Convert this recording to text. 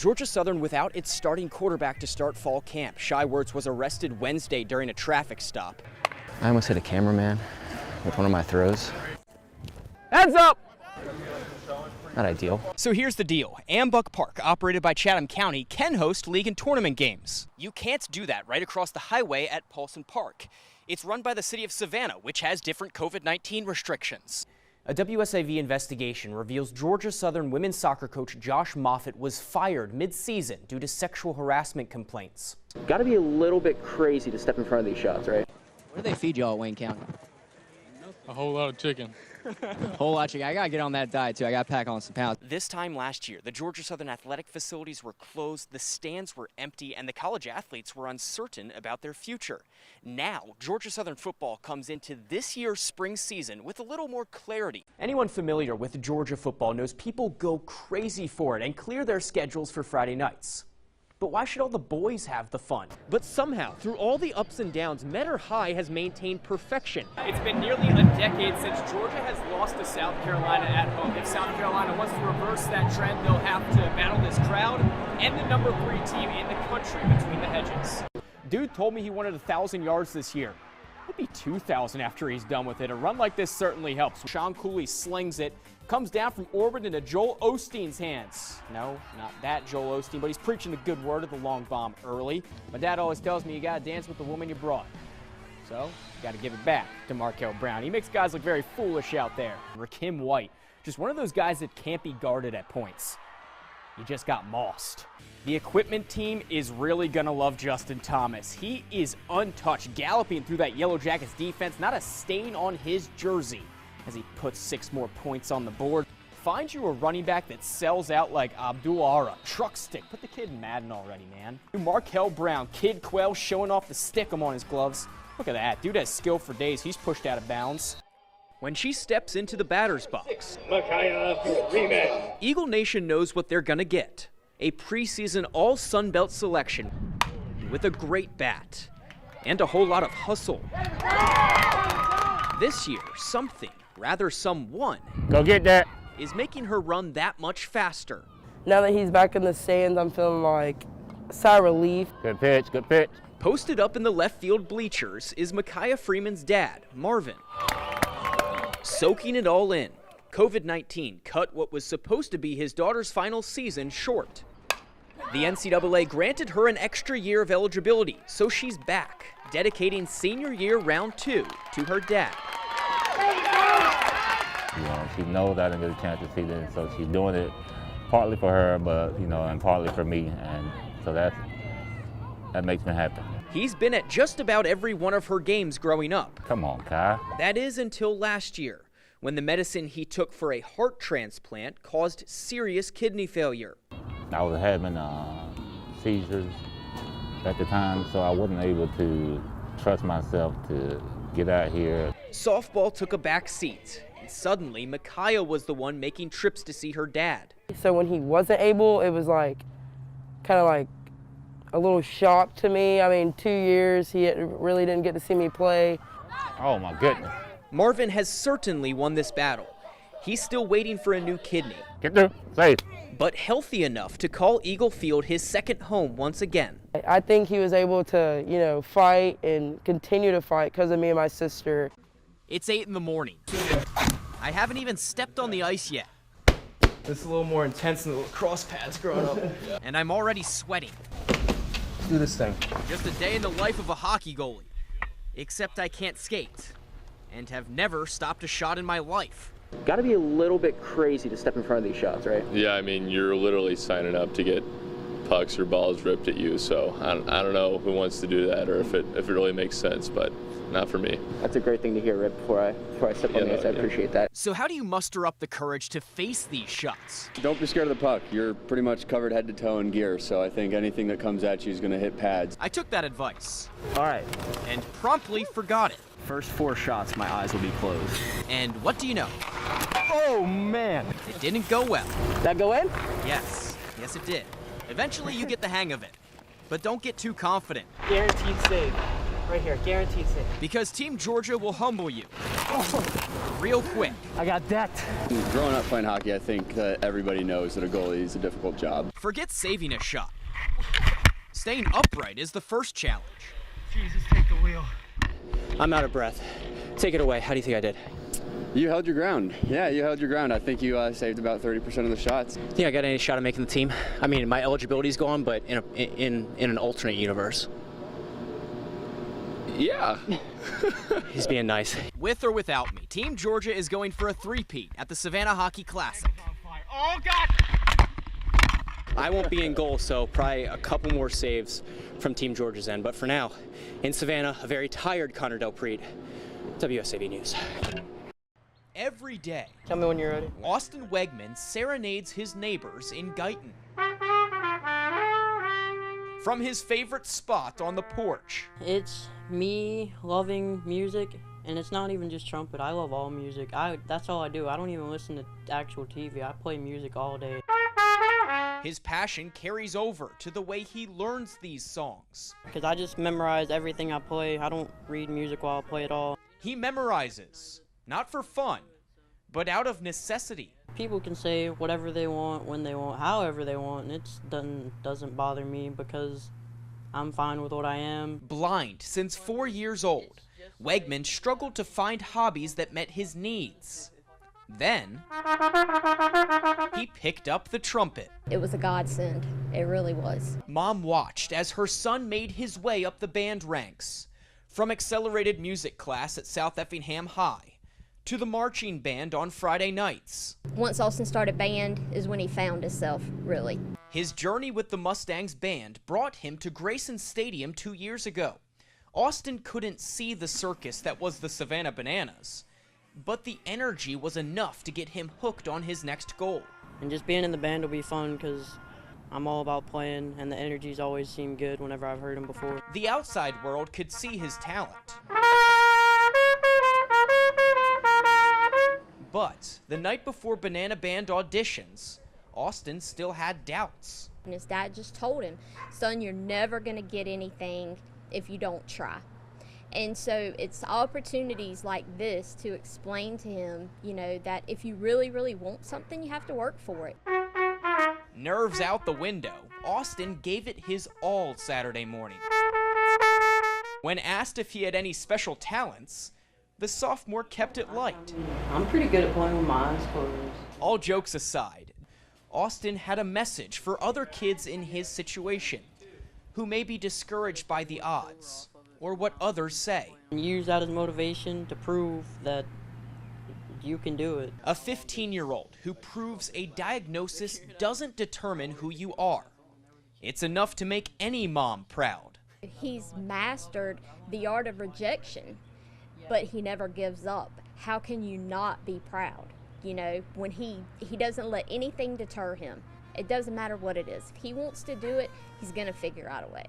Georgia Southern without its starting quarterback to start fall camp. Shy Words was arrested Wednesday during a traffic stop. I almost hit a cameraman with one of my throws. Heads up! Not ideal. So here's the deal. Ambuck Park, operated by Chatham County, can host league and tournament games. You can't do that right across the highway at Paulson Park. It's run by the city of Savannah, which has different COVID-19 restrictions. A WSAV investigation reveals Georgia Southern women's soccer coach Josh Moffitt was fired mid-season due to sexual harassment complaints. Got to be a little bit crazy to step in front of these shots, right? What do they feed y'all at Wayne County? A whole lot of chicken. Whole lot of chicken. I got to get on that diet, too. I got to pack on some pounds. This time last year, the Georgia Southern athletic facilities were closed, the stands were empty, and the college athletes were uncertain about their future. Now, Georgia Southern football comes into this year's spring season with a little more clarity. Anyone familiar with Georgia football knows people go crazy for it and clear their schedules for Friday nights. But why should all the boys have the fun? But somehow, through all the ups and downs, Metter High has maintained perfection. It's been nearly a decade since Georgia has lost to South Carolina at home. If South Carolina wants to reverse that trend, they'll have to battle this crowd and the number 3 team in the country between the hedges. Dude told me he wanted 1,000 yards this year. It'd be 2,000 after he's done with it. A run like this certainly helps. Sean Cooley slings it. Comes down from orbit into Joel Osteen's hands. No, not that Joel Osteen, but he's preaching the good word of the long bomb early. My dad always tells me you gotta dance with the woman you brought. So, you gotta give it back to Markel Brown. He makes guys look very foolish out there. Rakim White, just one of those guys that can't be guarded at points. He just got mossed. The equipment team is really gonna love Justin Thomas. He is untouched, galloping through that Yellow Jackets defense, not a stain on his jersey, as he puts 6 more points on the board. Find you a running back that sells out like Abdul Ara. Truck stick. Put the kid in Madden already, man. Markel Brown, Kid Quell showing off the stickum on his gloves. Look at that. Dude has skill for days. He's pushed out of bounds. When she steps into the batter's box, Eagle Nation knows what they're going to get. A preseason all-Sun Belt selection with a great bat and a whole lot of hustle. This year, someone Go get that. is making her run that much faster. Now that he's back in the stands, I'm feeling like a sigh of relief. Good pitch, good pitch. Posted up in the left field bleachers is Micaiah Freeman's dad, Marvin. Soaking it all in, COVID-19 cut what was supposed to be his daughter's final season short. The NCAA granted her an extra year of eligibility, so she's back, dedicating senior year round 2 to her dad. You know, she knows I didn't get a chance to see this, so she's doing it partly for her, but and partly for me, and so that makes me happy. He's been at just about every one of her games growing up. Come on, Kai. That is until last year, when the medicine he took for a heart transplant caused serious kidney failure. I was having seizures at the time, so I wasn't able to trust myself to get out here. Softball took a back seat, and suddenly Micaiah was the one making trips to see her dad. So when he wasn't able, it was like kind of like a little shock to me. I mean, 2 years, he really didn't get to see me play. Oh my goodness. Marvin has certainly won this battle. He's still waiting for a new kidney. Get there, safe. But healthy enough to call Eagle Field his second home once again. I think he was able to, fight and continue to fight because of me and my sister. It's 8 in the morning. I haven't even stepped on the ice yet. This is a little more intense than the lacrosse pads growing up. And I'm already sweating. Let's do this thing. Just a day in the life of a hockey goalie. Except I can't skate and have never stopped a shot in my life. Got to be a little bit crazy to step in front of these shots, right? Yeah, I mean, you're literally signing up to get pucks or balls ripped at you, so I don't know who wants to do that or if it really makes sense, but not for me. That's a great thing to hear right before I step on the ice. I appreciate that. So how do you muster up the courage to face these shots? Don't be scared of the puck. You're pretty much covered head to toe in gear, so I think anything that comes at you is going to hit pads. I took that advice. All right. And promptly forgot it. First 4 shots, my eyes will be closed. And what do you know? Oh, man. It didn't go well. That go in? Yes. Yes, it did. Eventually, you get the hang of it. But don't get too confident. Guaranteed save. Right here, guaranteed save. Because Team Georgia will humble you. real quick. I got that. Growing up playing hockey, I think that everybody knows that a goalie is a difficult job. Forget saving a shot. Staying upright is the first challenge. Jesus, take the wheel. I'm out of breath. Take it away. How do you think I did? You held your ground. Yeah, you held your ground. I think you saved about 30% of the shots. Think I got any shot at making the team? I mean, my eligibility's gone, but in an alternate universe. Yeah. He's being nice. With or without me, Team Georgia is going for a three-peat at the Savannah Hockey Classic. Oh, God! I won't be in goal, so probably a couple more saves from Team Georgia's end. But for now, in Savannah, a very tired Connor DelPrete. WSAV News. Every day, Tell me when you're ready. Austin Wegman serenades his neighbors in Guyton. From his favorite spot on the porch, It's me loving music, and it's not even just trumpet. I love all music. That's all I do. I don't even listen to actual TV. I play music all day. his passion carries over to the way he learns these songs. Because I just memorize everything I play. I don't read music while I play at all. He memorizes, not for fun, but out of necessity. People can say whatever they want, when they want, however they want, and it doesn't bother me because I'm fine with what I am. Blind since 4 years old, Wegman struggled to find hobbies that met his needs. Then, he picked up the trumpet. It was a godsend. It really was. Mom watched as her son made his way up the band ranks, from accelerated music class at South Effingham High to the marching band on Friday nights. Once Austin started band is when he found himself, really. His journey with the Mustangs band brought him to Grayson Stadium 2 years ago. Austin couldn't see the circus that was the Savannah Bananas, but the energy was enough to get him hooked on his next goal. And just being in the band will be fun because I'm all about playing, and the energies always seem good whenever I've heard them before. The outside world could see his talent. But the night before Banana Band auditions, Austin still had doubts. And his dad just told him, son, you're never going to get anything if you don't try. And so it's opportunities like this to explain to him, that if you really, really want something, you have to work for it. Nerves out the window, Austin gave it his all Saturday morning. When asked if he had any special talents, the sophomore kept it light. I'm pretty good at playing with my eyes closed. All jokes aside, Austin had a message for other kids in his situation who may be discouraged by the odds or what others say. Use that as motivation to prove that you can do it. A 15-year-old who proves a diagnosis doesn't determine who you are. It's enough to make any mom proud. He's mastered the art of rejection, but he never gives up. How can you not be proud? When he doesn't let anything deter him. It doesn't matter what it is. If he wants to do it, he's going to figure out a way.